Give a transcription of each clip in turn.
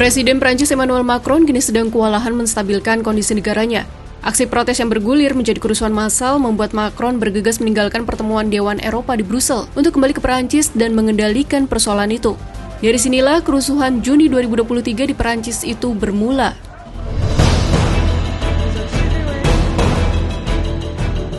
Presiden Prancis Emmanuel Macron kini sedang kewalahan menstabilkan kondisi negaranya. Aksi protes yang bergulir menjadi kerusuhan massal membuat Macron bergegas meninggalkan pertemuan Dewan Eropa di Brussel untuk kembali ke Prancis dan mengendalikan persoalan itu. Dari sinilah kerusuhan Juni 2023 di Prancis itu bermula.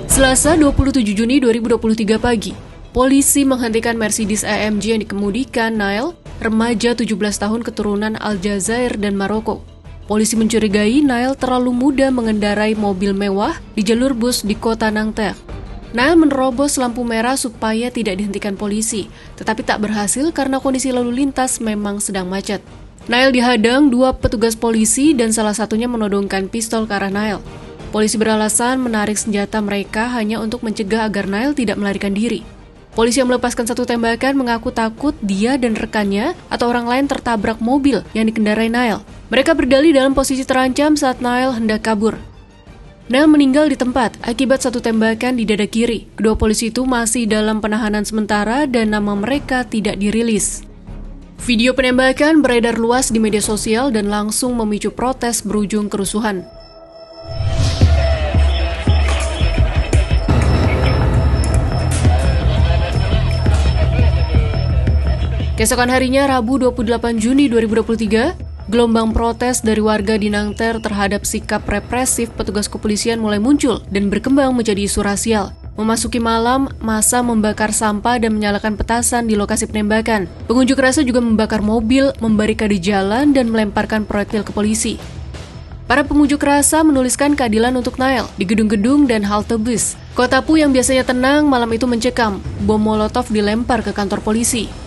Selasa 27 Juni 2023 pagi, polisi menghentikan Mercedes AMG yang dikemudikan Nael, remaja 17 tahun keturunan Aljazair dan Maroko. Polisi mencurigai Nael terlalu muda mengendarai mobil mewah di jalur bus di kota Nanterre. Nael menerobos lampu merah supaya tidak dihentikan polisi, tetapi tak berhasil karena kondisi lalu lintas memang sedang macet. Nael dihadang dua petugas polisi dan salah satunya menodongkan pistol ke arah Nael. Polisi beralasan menarik senjata mereka hanya untuk mencegah agar Nael tidak melarikan diri. Polisi yang melepaskan satu tembakan mengaku takut dia dan rekannya atau orang lain tertabrak mobil yang dikendarai Nael. Mereka berdalih dalam posisi terancam saat Nael hendak kabur. Nael meninggal di tempat akibat satu tembakan di dada kiri. Kedua polisi itu masih dalam penahanan sementara dan nama mereka tidak dirilis. Video penembakan beredar luas di media sosial dan langsung memicu protes berujung kerusuhan. Keesokan harinya, Rabu 28 Juni 2023, gelombang protes dari warga di Nanterre terhadap sikap represif petugas kepolisian mulai muncul dan berkembang menjadi isu rasial. Memasuki malam, massa membakar sampah dan menyalakan petasan di lokasi penembakan. Pengunjuk rasa juga membakar mobil, membarikade jalan, dan melemparkan proyektil ke polisi. Para pengunjuk rasa menuliskan keadilan untuk Nael di gedung-gedung dan halte bus. Kota Pau yang biasanya tenang malam itu mencekam. Bom molotov dilempar ke kantor polisi.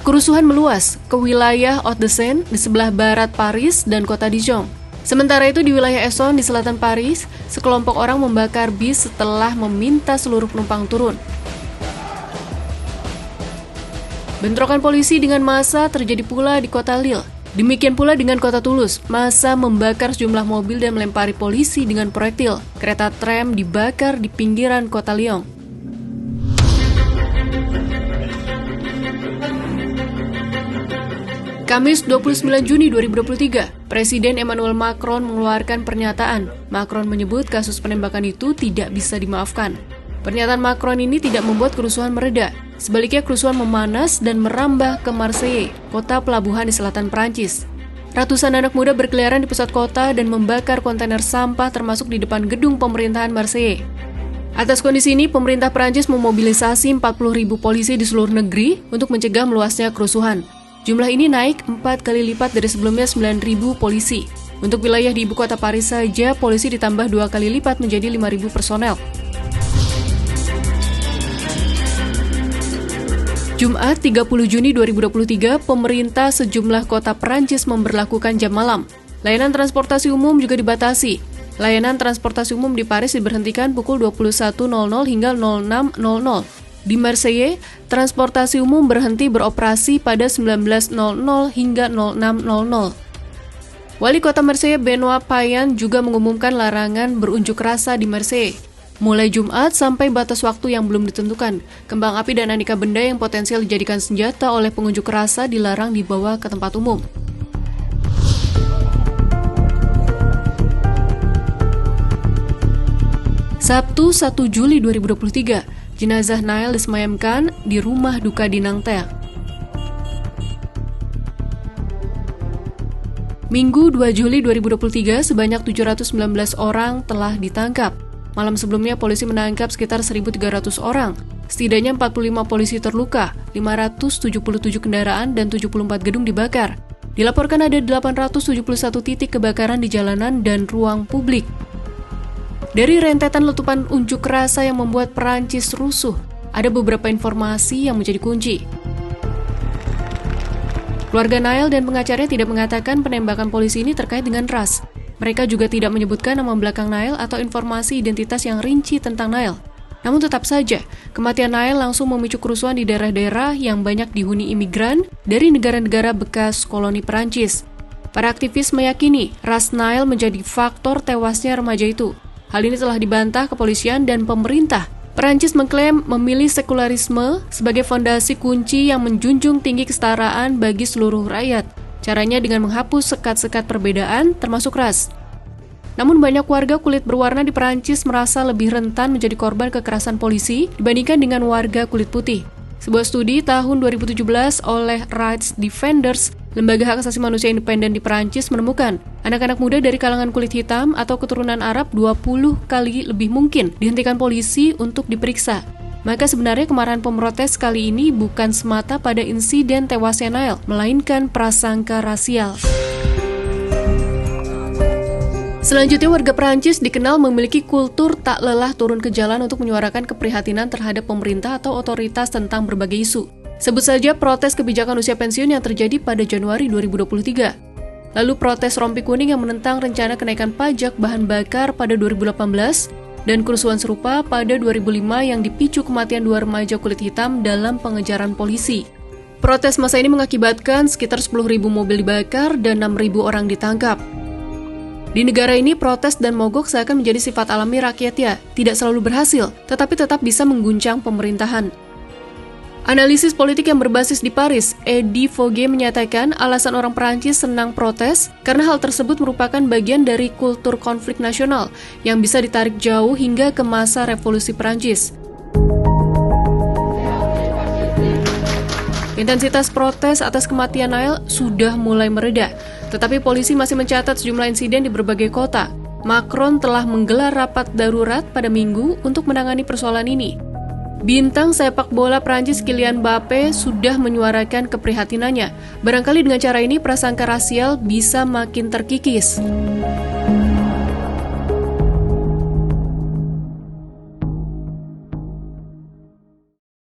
Kerusuhan meluas ke wilayah Hauts-de-Seine di sebelah barat Paris dan kota Dijon. Sementara itu di wilayah Essonne di selatan Paris, sekelompok orang membakar bis setelah meminta seluruh penumpang turun. Bentrokan polisi dengan massa terjadi pula di kota Lille. Demikian pula dengan kota Toulouse, massa membakar sejumlah mobil dan melempari polisi dengan proyektil. Kereta tram dibakar di pinggiran kota Lyon. Kamis 29 Juni 2023, Presiden Emmanuel Macron mengeluarkan pernyataan. Macron menyebut kasus penembakan itu tidak bisa dimaafkan. Pernyataan Macron ini tidak membuat kerusuhan mereda. Sebaliknya kerusuhan memanas dan merambah ke Marseille, kota pelabuhan di selatan Prancis. Ratusan anak muda berkeliaran di pusat kota dan membakar kontainer sampah termasuk di depan gedung pemerintahan Marseille. Atas kondisi ini, pemerintah Prancis memobilisasi 40.000 polisi di seluruh negeri untuk mencegah meluasnya kerusuhan. Jumlah ini naik 4 kali lipat dari sebelumnya 9.000 polisi. Untuk wilayah di ibu kota Paris saja, polisi ditambah 2 kali lipat menjadi 5.000 personel. Jumat 30 Juni 2023, pemerintah sejumlah kota Prancis memberlakukan jam malam. Layanan transportasi umum juga dibatasi. Layanan transportasi umum di Paris diberhentikan pukul 21.00 hingga 06.00. Di Marseille, transportasi umum berhenti beroperasi pada 19.00 hingga 06.00. Wali kota Marseille Benoît Payan juga mengumumkan larangan berunjuk rasa di Marseille. Mulai Jumat sampai batas waktu yang belum ditentukan, kembang api dan aneka benda yang potensial dijadikan senjata oleh pengunjuk rasa dilarang dibawa ke tempat umum. Sabtu 1 Juli 2023, jenazah Nael disemayamkan di rumah duka di Nanterre. Minggu 2 Juli 2023, sebanyak 719 orang telah ditangkap. Malam sebelumnya, polisi menangkap sekitar 1.300 orang. Setidaknya 45 polisi terluka, 577 kendaraan, dan 74 gedung dibakar. Dilaporkan ada 871 titik kebakaran di jalanan dan ruang publik. Dari rentetan letupan unjuk rasa yang membuat Perancis rusuh, ada beberapa informasi yang menjadi kunci. Keluarga Nael dan pengacaranya tidak mengatakan penembakan polisi ini terkait dengan ras. Mereka juga tidak menyebutkan nama belakang Nael atau informasi identitas yang rinci tentang Nael. Namun tetap saja, kematian Nael langsung memicu kerusuhan di daerah-daerah yang banyak dihuni imigran dari negara-negara bekas koloni Perancis. Para aktivis meyakini ras Nael menjadi faktor tewasnya remaja itu. Hal ini telah dibantah kepolisian dan pemerintah. Perancis mengklaim memilih sekularisme sebagai fondasi kunci yang menjunjung tinggi kesetaraan bagi seluruh rakyat. Caranya dengan menghapus sekat-sekat perbedaan, termasuk ras. Namun banyak warga kulit berwarna di Perancis merasa lebih rentan menjadi korban kekerasan polisi dibandingkan dengan warga kulit putih. Sebuah studi tahun 2017 oleh Rights Defenders, lembaga hak asasi manusia independen di Perancis, menemukan anak-anak muda dari kalangan kulit hitam atau keturunan Arab 20 kali lebih mungkin dihentikan polisi untuk diperiksa. Maka sebenarnya kemarahan pemrotes kali ini bukan semata pada insiden tewasnya Nael, melainkan prasangka rasial. Selanjutnya, warga Perancis dikenal memiliki kultur tak lelah turun ke jalan untuk menyuarakan keprihatinan terhadap pemerintah atau otoritas tentang berbagai isu. Sebut saja protes kebijakan usia pensiun yang terjadi pada Januari 2023. Lalu protes rompi kuning yang menentang rencana kenaikan pajak bahan bakar pada 2018, dan kerusuhan serupa pada 2005 yang dipicu kematian 2 remaja kulit hitam dalam pengejaran polisi. Protes massa ini mengakibatkan sekitar 10.000 mobil dibakar dan 6.000 orang ditangkap. Di negara ini, protes dan mogok seakan menjadi sifat alami rakyatnya, tidak selalu berhasil, tetapi tetap bisa mengguncang pemerintahan. Analisis politik yang berbasis di Paris, Eddy Fogé menyatakan alasan orang Perancis senang protes karena hal tersebut merupakan bagian dari kultur konflik nasional yang bisa ditarik jauh hingga ke masa revolusi Perancis. Intensitas protes atas kematian Nael sudah mulai mereda, tetapi polisi masih mencatat sejumlah insiden di berbagai kota. Macron telah menggelar rapat darurat pada Minggu untuk menangani persoalan ini. Bintang sepak bola Prancis Kylian Mbappé sudah menyuarakan keprihatinannya. Barangkali dengan cara ini prasangka rasial bisa makin terkikis.